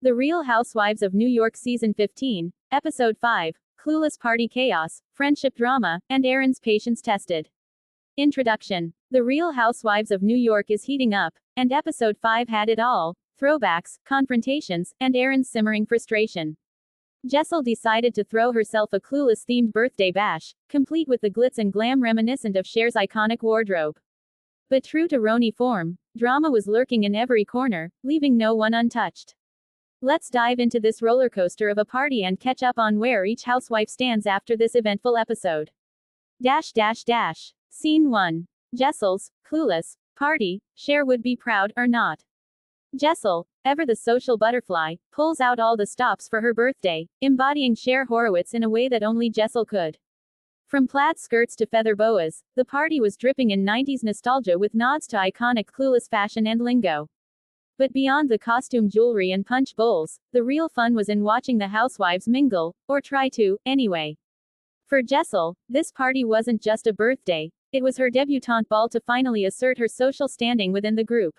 The Real Housewives of New York Season 15, Episode 5, Clueless Party Chaos, Friendship Drama, and Erin's Patience Tested. Introduction. The Real Housewives of New York is heating up, and Episode 5 had it all: throwbacks, confrontations, and Erin's simmering frustration. Jessel decided to throw herself a Clueless-themed birthday bash, complete with the glitz and glam reminiscent of Cher's iconic wardrobe. But true to Roni form, drama was lurking in every corner, leaving no one untouched. Let's dive into this rollercoaster of a party and catch up on where each housewife stands after this eventful episode. Scene 1. Jessel's Clueless party. Cher would be proud or not. Jessel, ever the social butterfly, pulls out all the stops for her birthday, embodying Cher Horowitz in a way that only Jessel could. From plaid skirts to feather boas, the party was dripping in 90s nostalgia with nods to iconic Clueless fashion and lingo. But beyond the costume jewelry and punch bowls, the real fun was in watching the housewives mingle, or try to, anyway. For Jessel, this party wasn't just a birthday, it was her debutante ball to finally assert her social standing within the group.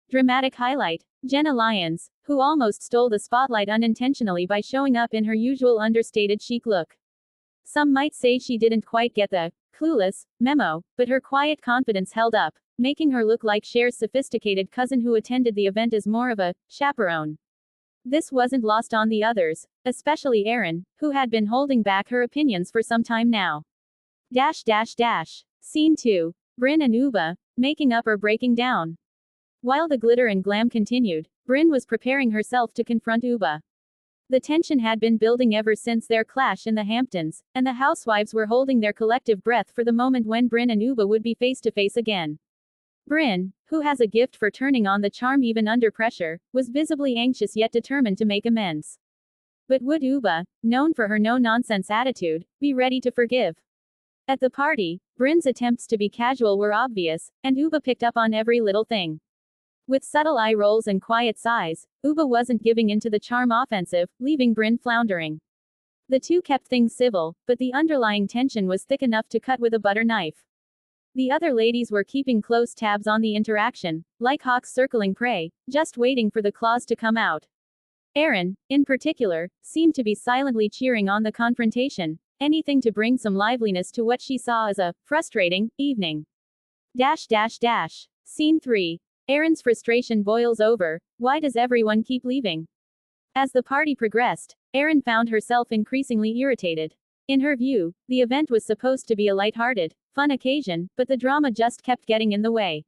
Dramatic highlight: Jenna Lyons, who almost stole the spotlight unintentionally by showing up in her usual understated chic look. Some might say she didn't quite get the Clueless memo, but her quiet confidence held up, making her look like Cher's sophisticated cousin who attended the event as more of a chaperone. This wasn't lost on the others, especially Erin, who had been holding back her opinions for some time now. Scene 2. Brynn and Ubah, making up or breaking down. While the glitter and glam continued, Brynn was preparing herself to confront Ubah. The tension had been building ever since their clash in the Hamptons, and the housewives were holding their collective breath for the moment when Brynn and Ubah would be face to face again. Brynn, who has a gift for turning on the charm even under pressure, was visibly anxious yet determined to make amends. But would Ubah, known for her no-nonsense attitude, be ready to forgive? At the party, Brynn's attempts to be casual were obvious, and Ubah picked up on every little thing. With subtle eye rolls and quiet sighs, Ubah wasn't giving in to the charm offensive, leaving Brynn floundering. The two kept things civil, but the underlying tension was thick enough to cut with a butter knife. The other ladies were keeping close tabs on the interaction, like hawks circling prey, just waiting for the claws to come out. Erin, in particular, seemed to be silently cheering on the confrontation, anything to bring some liveliness to what she saw as a frustrating evening. Scene 3. Erin's frustration boils over. Why does everyone keep leaving? As the party progressed, Erin found herself increasingly irritated. In her view, the event was supposed to be a lighthearted, fun occasion, but the drama just kept getting in the way.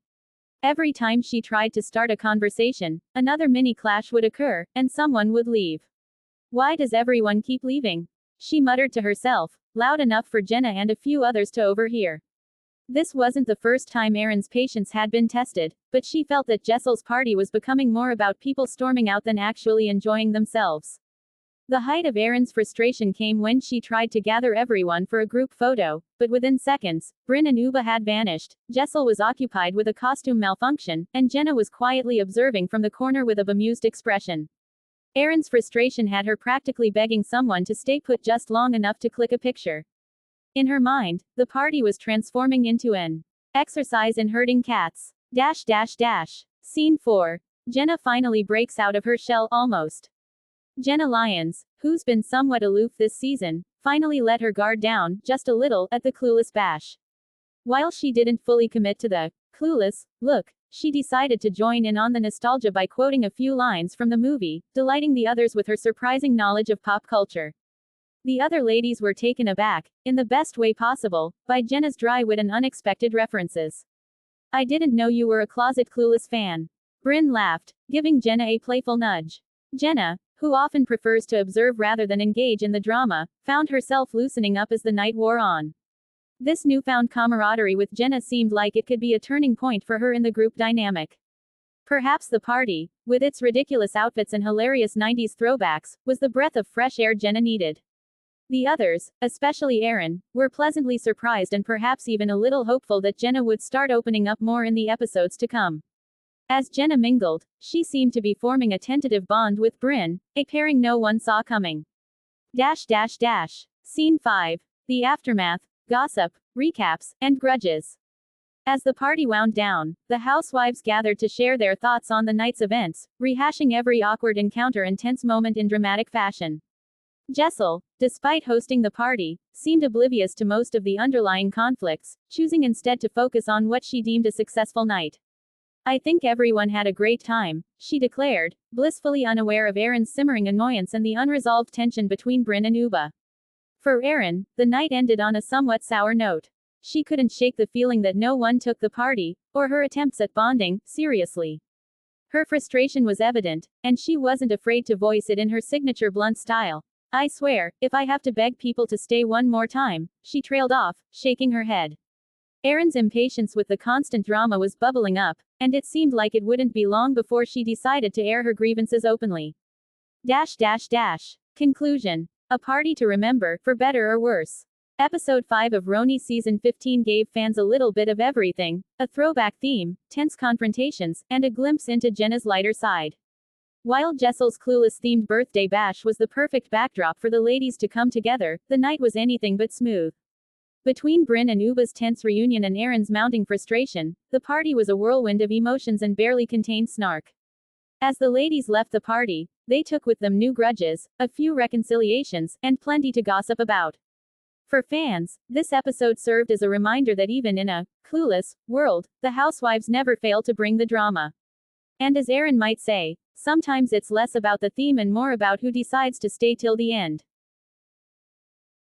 Every time she tried to start a conversation, another mini clash would occur, and someone would leave. Why does everyone keep leaving? She muttered to herself, loud enough for Jenna and a few others to overhear. This wasn't the first time Erin's patience had been tested, but she felt that Jessel's party was becoming more about people storming out than actually enjoying themselves. The height of Erin's frustration came when she tried to gather everyone for a group photo, but within seconds, Brynn and Ubah had vanished, Jessel was occupied with a costume malfunction, and Jenna was quietly observing from the corner with a bemused expression. Erin's frustration had her practically begging someone to stay put just long enough to click a picture. In her mind, the party was transforming into an exercise in herding cats. Scene 4. Jenna finally breaks out of her shell almost. Jenna Lyons, who's been somewhat aloof this season, finally let her guard down, just a little, at the Clueless bash. While she didn't fully commit to the Clueless look, she decided to join in on the nostalgia by quoting a few lines from the movie, delighting the others with her surprising knowledge of pop culture. The other ladies were taken aback, in the best way possible, by Jenna's dry wit and unexpected references. I didn't know you were a closet Clueless fan. Brynn laughed, giving Jenna a playful nudge. Jenna, who often prefers to observe rather than engage in the drama, found herself loosening up as the night wore on. This newfound camaraderie with Jenna seemed like it could be a turning point for her in the group dynamic. Perhaps the party, with its ridiculous outfits and hilarious 90s throwbacks, was the breath of fresh air Jenna needed. The others, especially Erin, were pleasantly surprised and perhaps even a little hopeful that Jenna would start opening up more in the episodes to come. As Jenna mingled, she seemed to be forming a tentative bond with Brynn, a pairing no one saw coming. Scene 5. The aftermath, gossip, recaps, and grudges. As the party wound down, the housewives gathered to share their thoughts on the night's events, rehashing every awkward encounter and tense moment in dramatic fashion. Jessel, despite hosting the party, seemed oblivious to most of the underlying conflicts, choosing instead to focus on what she deemed a successful night. "I think everyone had a great time," she declared, blissfully unaware of Erin's simmering annoyance and the unresolved tension between Brynn and Uba. For Erin, the night ended on a somewhat sour note. She couldn't shake the feeling that no one took the party, or her attempts at bonding, seriously. Her frustration was evident, and she wasn't afraid to voice it in her signature blunt style. "I swear, if I have to beg people to stay one more time," she trailed off, shaking her head. Erin's impatience with the constant drama was bubbling up, and it seemed like it wouldn't be long before she decided to air her grievances openly. Conclusion. A party to remember, for better or worse. Episode 5 of Roni Season 15 gave fans a little bit of everything, a throwback theme, tense confrontations, and a glimpse into Jenna's lighter side. While Jessel's Clueless-themed birthday bash was the perfect backdrop for the ladies to come together, the night was anything but smooth. Between Brynn and Uba's tense reunion and Erin's mounting frustration, the party was a whirlwind of emotions and barely contained snark. As the ladies left the party, they took with them new grudges, a few reconciliations, and plenty to gossip about. For fans, this episode served as a reminder that even in a clueless world, the housewives never fail to bring the drama. And as Erin might say, sometimes it's less about the theme and more about who decides to stay till the end.